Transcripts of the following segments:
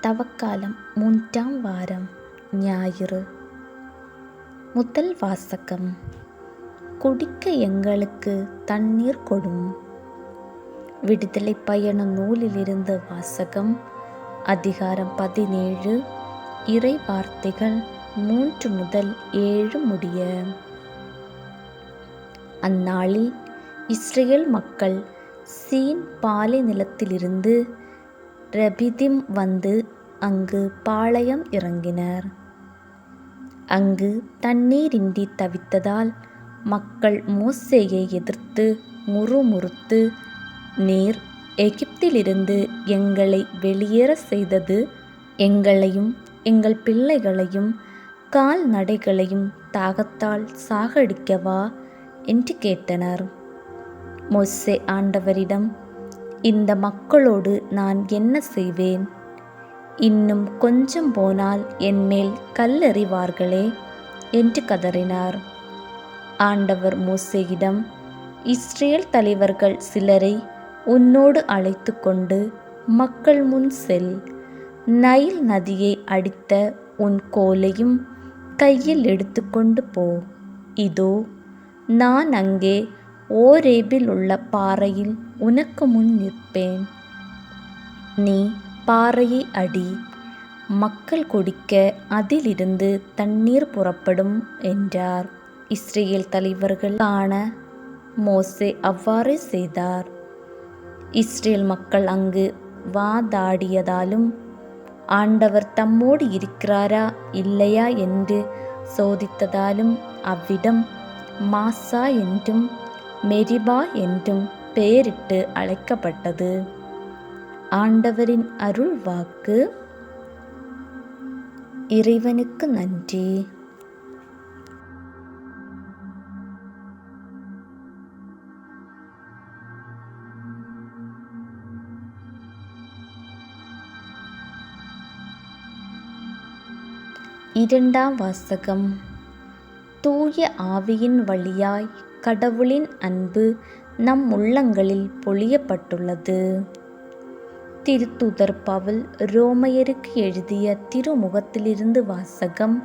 தவக்காலம் 3ஆம் வாரம் ஞாயிறு. முதல் வாசகம். குடிக்க எங்களுக்கு தண்ணீர் கொடும். விடுதலை பயண நூலிலிருந்து வாசகம். அதிகாரம் 17, இறை வார்த்தைகள் 3 முதல் 7 முடிய. அந்நாளில் இஸ்ரேல் மக்கள் சீன் பாலை நிலத்திலிருந்து ரபிதிம் வந்து அங்கு பாளையம் இறங்கினர். அங்கு தண்ணீரின்றி தவித்ததால் மக்கள் மோசேயை எதிர்த்து முறுமுறுத்து, நீர் எகிப்திலிருந்து எங்களை வெளியேற செய்தது எங்களையும் எங்கள் பிள்ளைகளையும் கால்நடைகளையும் தாகத்தால் சாகடிக்கவா என்று கேட்டனர். மோசே ஆண்டவரிடம், இந்த மக்களோடு நான் என்ன செய்வேன்? இன்னும் கொஞ்சம் போனால் என்மேல் கல்லெறிவார்களே என்று கதறினார். ஆண்டவர் மோசேயிடம், இஸ்ரேல் தலைவர்கள் சிலரை உன்னோடு அழைத்து கொண்டு மக்கள் முன் செல். நைல் நதியை அடித்த உன் கோலையும் கையில் எடுத்துக்கொண்டு போ. இதோ, நான் அங்கே ஓரேபில் உள்ள பாறையில் உனக்கு முன் நிற்பேன். நீ பாறையை அடி, மக்கள் குடிக்க அதிலிருந்து தண்ணீர் புறப்படும் என்றார். இஸ்ரேல் தலைவர்கள் காண மோசே அவ்வாறே செய்தார். இஸ்ரேல் மக்கள் அங்கு வாதாடியதாலும் ஆண்டவர் தம்மோடு இருக்கிறாரா இல்லையா என்று சோதித்ததாலும் அவ்விடம் மாசா என்றும் மெரிபா என்றும் பெயரிட்டு அழைக்கப்பட்டது. ஆண்டவரின் அருள் வாக்கு. இறைவனுக்கு நன்றி. இரண்டாம் வாசகம். தூய ஆவியின் வழியாய் கடவுளின் அன்பு நம் உள்ளங்களில் பொழியப்பட்டுள்ளது. திருத்தூதர் பவுல் ரோமையருக்கு எழுதிய திருமுகத்திலிருந்து வாசகம்.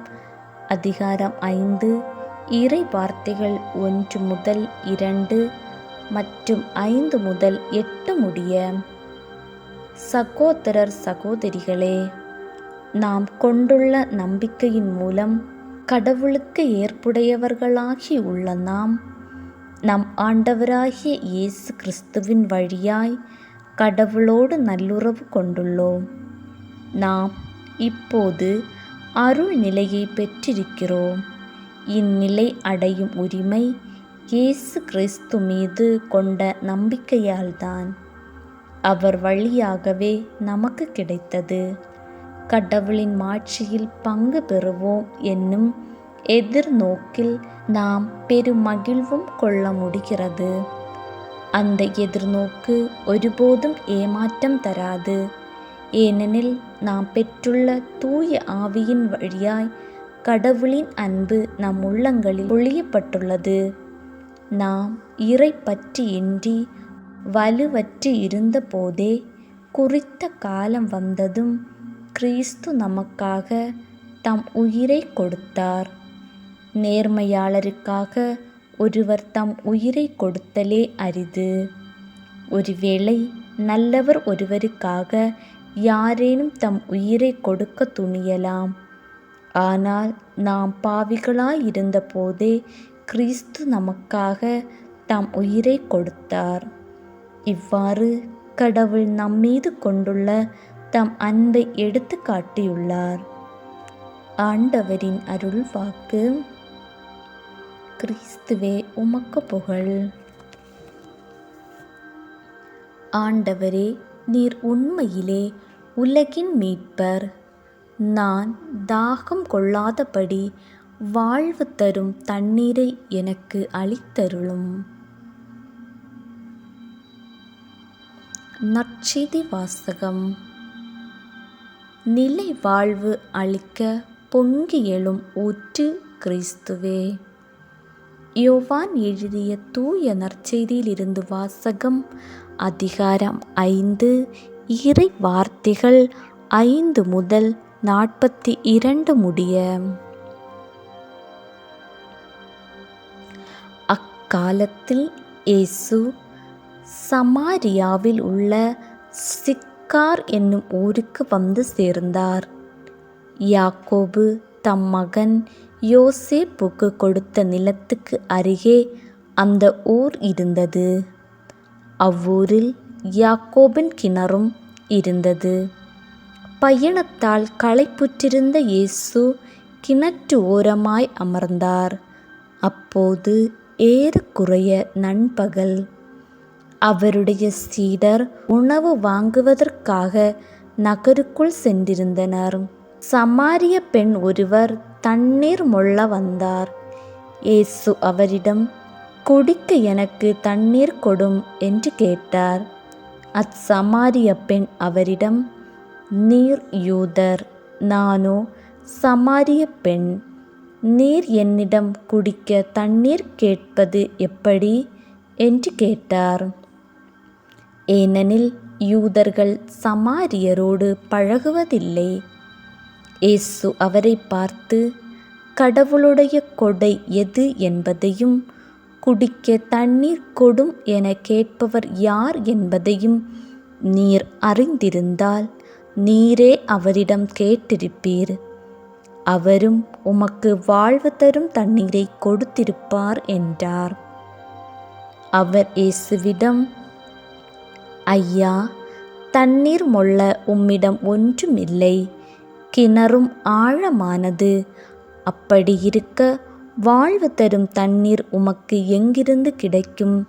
அதிகாரம் 5, இறை வார்த்தைகள் 1 முதல் 2 மற்றும் 5 முதல் 8 முடிய. சகோதரர் சகோதரிகளே, நாம் கொண்டுள்ள நம்பிக்கையின் மூலம் கடவுளுக்கு ஏற்புடையவர்களாகி உள்ள நாம், நம் ஆண்டவராகிய இயேசு கிறிஸ்துவின் வழியாய் கடவுளோடு நல்லுறவு கொண்டுள்ளோம். நாம் இப்போது அருள் நிலையை பெற்றிருக்கிறோம். இந்நிலை அடையும் உரிமை இயேசு கிறிஸ்து மீது கொண்ட நம்பிக்கையால்தான். அவர் வழியாகவே நமக்கு கிடைத்தது. கடவுளின் மாட்சியில் பங்கு பெறுவோம் என்னும் எதிர்நோக்கில் நாம் பெருமகிழ்வும் கொள்ள முடிகிறது. அந்த எதிர்நோக்கு ஒருபோதும் ஏமாற்றம் தராது. ஏனெனில் நாம் பெற்றுள்ள தூய ஆவியின் வழியாய் கடவுளின் அன்பு நம் உள்ளங்களில் பொழியப்பட்டுள்ளது. நாம் இறை பற்றியின்றி வலுவற்று இருந்த போதே குறித்த காலம் வந்ததும் கிறிஸ்து நமக்காக தம் உயிரை கொடுத்தார். நேர்மையாளருக்காக ஒருவர் தம் உயிரை கொடுத்தலே அரிது. ஒருவேளை நல்லவர் ஒருவருக்காக யாரேனும் தம் உயிரை கொடுக்க துணியலாம். ஆனால் நாம் பாவிகளாயிருந்த போதே கிறிஸ்து நமக்காக தம் உயிரை கொடுத்தார். இவ்வாறு கடவுள் நம்மீது கொண்டுள்ள தம் அன்பை எடுத்து காட்டியுள்ளார். ஆண்டவரின் அருள் வாக்கு. கிறிஸ்துவே உமக்கு புகழ். ஆண்டவரே, நீர் உண்மையிலே உலகின் மீட்பர். நான் தாகம் கொள்ளாதபடி வாழ்வு தரும் தண்ணீரை எனக்கு அளித்தருளும். நற்செய்தி வாசகம். நிலை வாழ்வு அளிக்க பொங்கி எழும் ஊற்று கிறிஸ்துவே. யோவான் எழுதிய தூய நற்செய்தியிலிருந்து வாசகம். அதிகாரம் 5, இறை வார்த்தைகள் 5 முதல் 42 முடிய. அக்காலத்தில் இயேசு சமாரியாவில் உள்ள சிக்கார் என்னும் ஊருக்கு வந்து சேர்ந்தார். யாக்கோபு தம் மகன் யோசேப்புக்கு கொடுத்த நிலத்துக்கு அருகே அந்த ஊர் இருந்தது. அவ்வூரில் யாக்கோபின் கிணறும் இருந்தது. பயணத்தால் களைப்புற்றிருந்த இயேசு கிணற்று ஓரமாய் அமர்ந்தார். அப்போது ஏறக்குறைய நண்பகல். அவருடைய சீடர் உணவு வாங்குவதற்காக நகருக்குள் சென்றிருந்தனர். சமாரிய பெண் ஒருவர் தண்ணீர் மொள்ள வந்தார். இயேசு அவரிடம், குடிக்க எனக்கு தண்ணீர் கொடும் என்று கேட்டார். அச்சமாரிய பெண் அவரிடம், நீர் யூதர், நானோ சமாரிய பெண். நீர் என்னிடம் குடிக்க தண்ணீர் கேட்பது எப்படி என்று கேட்டார். ஏனெனில் யூதர்கள் சமாரியரோடு பழகுவதில்லை. இயேசு அவரை பார்த்து, கடவுளுடைய கொடை எது என்பதையும் குடிக்க தண்ணீர் கொடும் என கேட்பவர் யார் என்பதையும் நீர் அறிந்திருந்தால் நீரே அவரிடம் கேட்டிருப்பீர். அவரும் உமக்கு வாழ்வு தரும் தண்ணீரை கொடுத்திருப்பார் என்றார். அவர் இயேசுவிடம், ஐயா, தண்ணீர் மொள்ள உம்மிடம் ஒன்றுமில்லை, கிணறும் ஆழமானது. அப்படியிருக்க வாழ்வு தரும் தண்ணீர் உமக்கு எங்கிருந்து கிடைக்கும்?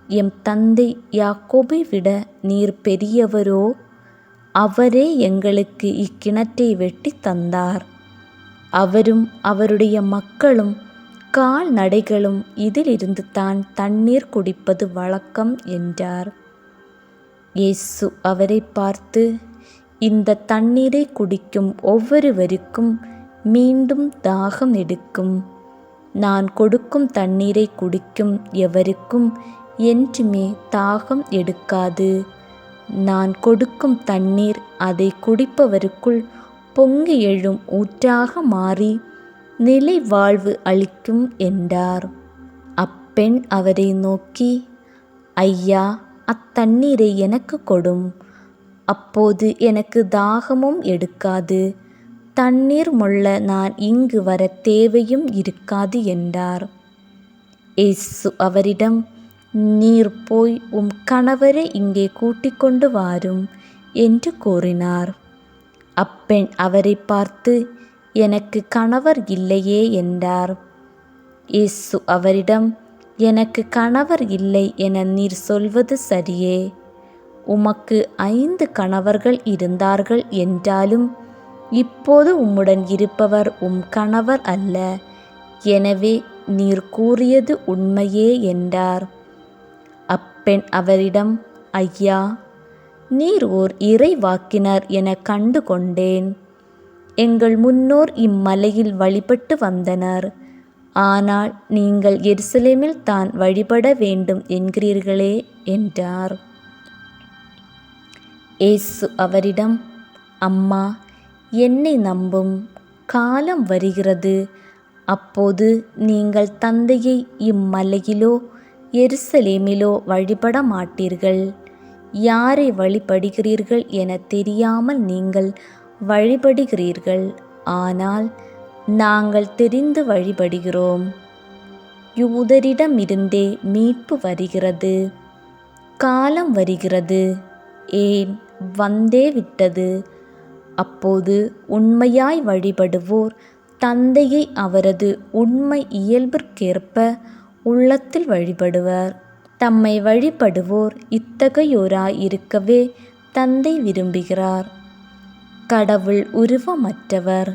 எம் தந்தை யாக்கோபை விட நீர் பெரியவரோ? அவரே எங்களுக்கு இக்கிணற்றை வெட்டி தந்தார். அவரும் அவருடைய மக்களும் கால்நடைகளும் இதிலிருந்து தான் தண்ணீர் குடிப்பது வழக்கம் என்றார். இயேசு அவரை பார்த்து, இந்த தண்ணீரை குடிக்கும் ஒவ்வொருவருக்கும் மீண்டும் தாகம் எடுக்கும். நான் கொடுக்கும் தண்ணீரை குடிக்கும் எவருக்கும் என்றுமே தாகம் எடுக்காது. நான் கொடுக்கும் தண்ணீர் அதை குடிப்பவருக்குள் பொங்கி எழும் ஊற்றாக மாறி நிலை வாழ்வு அளிக்கும் என்றார். அப்பெண் அவரை நோக்கி, ஐயா, அத்தண்ணீரை எனக்கு கொடும். அப்போது எனக்கு தாகமும் எடுக்காது. தண்ணீர் மொள்ள நான் இங்கு வர தேவையும் இருக்காது என்றார். இயேசு அவரிடம், நீர் போய் உம் கணவரை இங்கே கூட்டிக் கொண்டு வாரும் என்று கூறினார். அப்பெண் அவரை பார்த்து, எனக்கு கணவர் இல்லையே என்றார். இயேசு அவரிடம், எனக்கு கணவர் இல்லை என நீர் சொல்வது சரியே. உமக்கு 5 கணவர்கள் இருந்தார்கள் என்றாலும் இப்போது உம்முடன் இருப்பவர் உம் கணவர் அல்ல. எனவே நீர் கூறியது உண்மையே என்றார். அப்பெண் அவரிடம், ஐயா, நீர் ஓர் இறைவாக்கினர் என கண்டு கொண்டேன். எங்கள் முன்னோர் இம்மலையில் வழிபட்டு வந்தனர். ஆனால் நீங்கள் எருசலேமில் தான் வழிபட வேண்டும் என்கிறீர்களே என்றார். இயேசு அவரிடம், அம்மா, என்னை நம்பும். காலம் வருகிறது, அப்போது நீங்கள் தந்தையை இம்மலையிலோ எருசலேமிலோ வழிபட மாட்டீர்கள். யாரை வழிபடுகிறீர்கள் என தெரியாமல் நீங்கள் வழிபடுகிறீர்கள். ஆனால் நாங்கள் தெரிந்து வழிபடுகிறோம். யூதரிடமிருந்தே மீட்பு வருகிறது. காலம் வருகிறது, ஏன் வந்தே விட்டது. அப்போது உண்மையாய் வழிபடுவோர் தந்தையை அவரது உண்மை இயல்பிற்கேற்ப உள்ளத்தில் வழிபடுவர். தம்மை வழிபடுவோர் இத்தகையோராய் இருக்கவே தந்தை விரும்புகிறார். கடவுள் உருவமற்றவர்.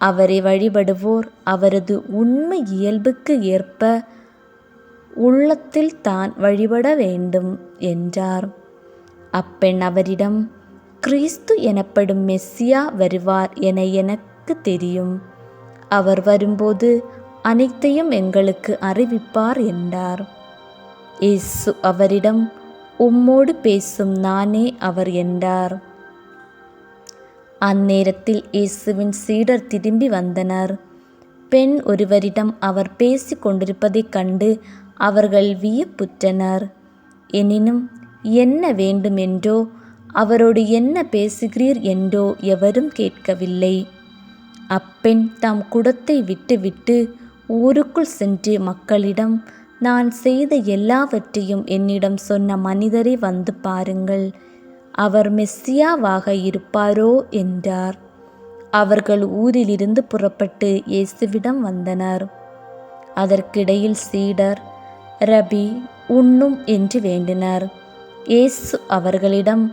அவரை வழிபடுவோர் அவரது உண்மை இயல்புக்கு ஏற்ப உள்ளத்தில் தான் வழிபட வேண்டும் என்றார். அப்பெண் அவரிடம், கிறிஸ்து எனப்படும் மெஸ்ஸியா வருவார் என எனக்கு தெரியும். அவர் வரும்போது அனைத்தையும் எங்களுக்கு அறிவிப்பார் என்றார். இயேசு அவரிடம், உம்மோடு பேசும் நானே அவர் என்றார். அந்நேரத்தில் இயேசுவின் சீடர் திரும்பி வந்தனர். பெண் ஒருவரிடம் அவர் பேசி கொண்டிருப்பதைக் கண்டு அவர்கள் வியப்புற்றனர். எனினும் என்ன வேண்டுமென்றோ அவரோடு என்ன பேசுகிறீர் என்றோ எவரும் கேட்கவில்லை. அப்பெண் தம் குடத்தை விட்டுவிட்டு ஊருக்குள் சென்று மக்களிடம், நான் செய்த எல்லாவற்றையும் என்னிடம் சொன்ன மனிதரை வந்து பாருங்கள், அவர் மெஸ்ஸியாவாக இருப்பாரோ என்றார். அவர்கள் ஊரிலிருந்து புறப்பட்டு இயேசுவிடம் வந்தனர். அதற்கிடையில் சீடர், ரபி, உண்ணும் என்று வேண்டினர். இயேசு அவர்களிடம்,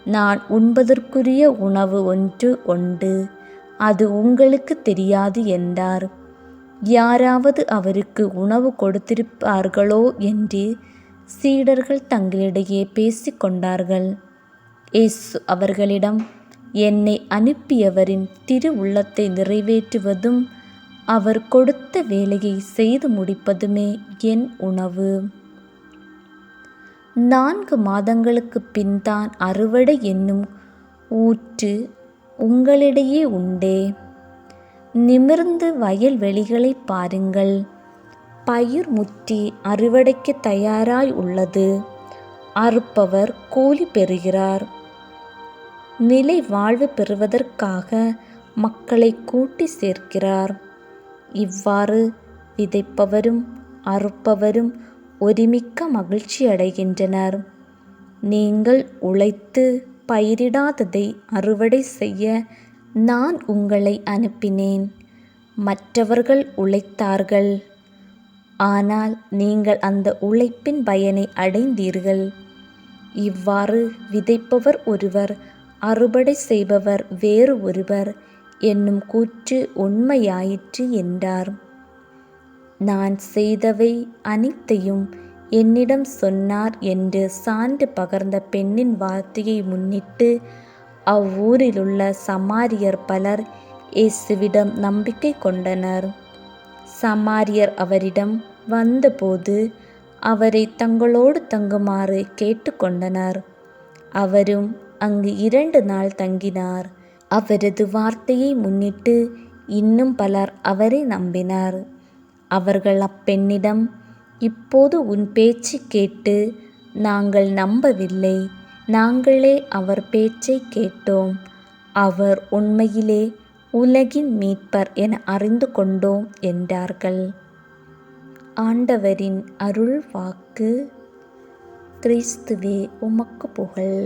நான் உண்பதற்குரிய உணவு ஒன்று உண்டு, அது உங்களுக்கு தெரியாது என்றார். யாராவது அவருக்கு உணவு கொடுத்திருப்பார்களோ என்று சீடர்கள் தங்களிடையே பேசிக்கொண்டார்கள். இயேசு அவர்களிடம், என்னை அனுப்பியவரின் திரு உள்ளத்தை நிறைவேற்றுவதும் அவர் கொடுத்த வேலையை செய்து முடிப்பதுமே என் உணவு. 4 மாதங்களுக்குப் பின்தான் அறுவடை என்னும் ஊற்று உங்களிடையே உண்டே. நிமிர்ந்து வயல்வெளிகளைப் பாருங்கள். பயிர் முற்றி அறுவடைக்கு தயாராய் உள்ளது. அறுப்பவர் கூலி பெறுகிறார். நிலை வாழ்வு பெறுவதற்காக மக்களை கூட்டி சேர்க்கிறார். இவ்வாறு விதைப்பவரும் அறுப்பவரும் ஒருமிக்க மகிழ்ச்சியடைகின்றனர். நீங்கள் உழைத்து பயிரிடாததை அறுவடை செய்ய நான் உங்களை அனுப்பினேன். மற்றவர்கள் உழைத்தார்கள், ஆனால் நீங்கள் அந்த உழைப்பின் பயனை அடைந்தீர்கள். இவ்வாறு விதைப்பவர் ஒருவர், அறுவடை செய்பவர் வேறு ஒருவர் என்னும் கூற்று உண்மையாயிற்று என்றார். நான் செய்தவை அனைத்தையும் என்னிடம் சொன்னார் என்று சான்று பகர்ந்த பெண்ணின் வார்த்தையை முன்னிட்டு அவ்வூரிலுள்ள சமாரியர் பலர் இயேசுவிடம் நம்பிக்கை கொண்டனர். சமாரியர் அவரிடம் வந்தபோது அவரை தங்களோடு தங்குமாறு கேட்டுக்கொண்டனர். அவரும் அங்கு 2 நாள் தங்கினார். அவரது வார்த்தையை முன்னிட்டு இன்னும் பலர் அவரை நம்பினர். அவர்கள் அப்பெண்ணிடம், இப்போது உன் பேச்சு கேட்டு நாங்கள் நம்பவில்லை, நாங்களே அவர் பேச்சை கேட்டோம். அவர் உண்மையிலே உலகின் மீட்பர் என அறிந்து கொண்டோம் என்றார்கள். ஆண்டவரின் அருள் வாக்கு. கிறிஸ்துவே உமக்கு புகழ்.